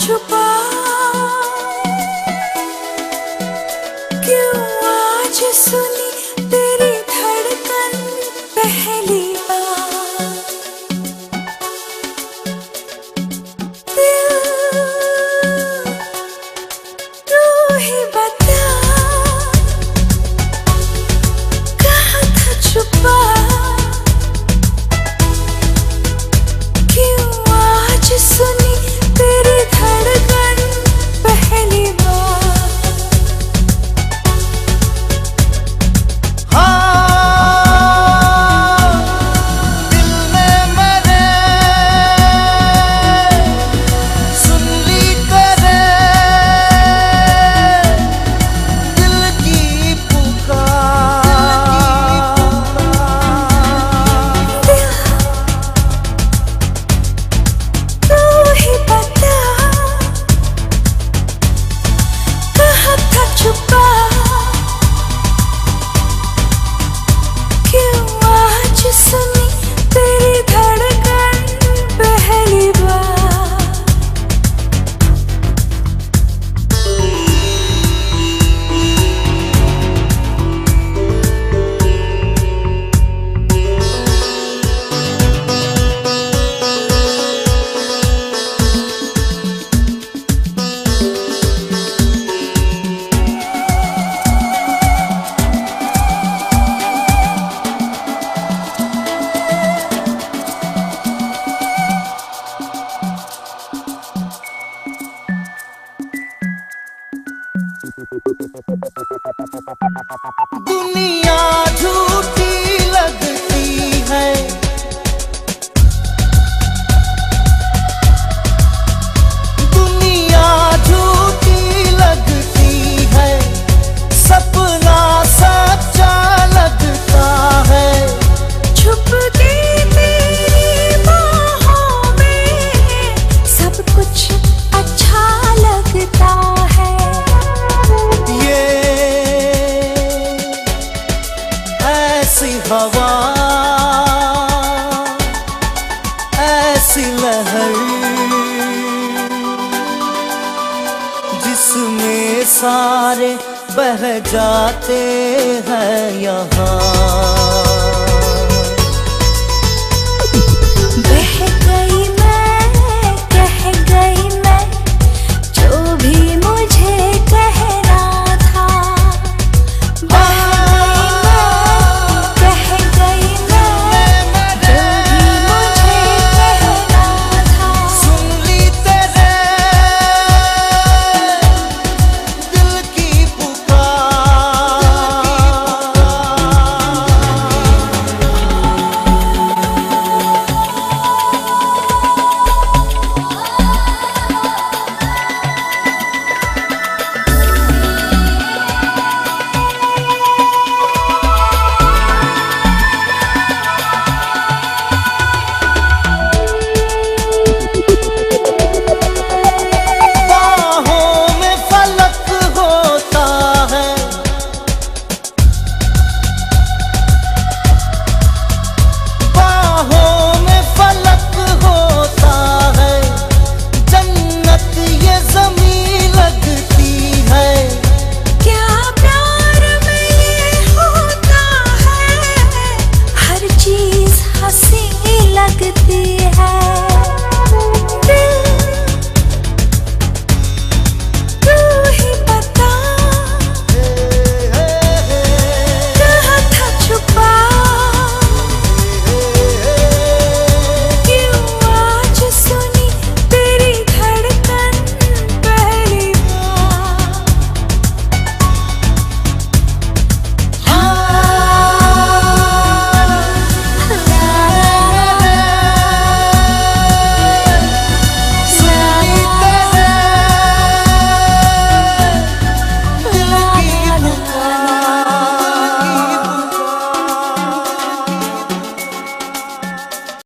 छुपा क्यों आज सुनी तेरी धड़कन पहली बार। दिल तू ही बता कहाँ था छुपा, क्यों आज सुनी तेरी धड़कन पहली बार। हाँ, दिल में मेरे सुन ली तेरे दिल की पुकार। दिल तू ही बता कहाँ था छुपा, क्यों आज सुनी तेरी धड़कन पहली बार। दुनिया झूठी लगती है, दुनिया झूठी लगती है, सपना सच्चा लगता है। छुप के तेरी बाहों में सब कुछ अच्छा लगता है। ये ऐसी हवा, ऐसी लहर जिसमें सारे बह जाते हैं यहाँ। बह गई मैं, कह गई मैं जो भी मुझे कहना था। बह गई मैं, कह गई मैं जो भी मुझे कहना था। सुन ली तेरे दिल की पुकार। बाहों में फलक होता है, बाहों में फलक होता है, जन्नत ये ज़मीं लगती है। क्या प्यार में ये होता है, हर चीज हंसी लगती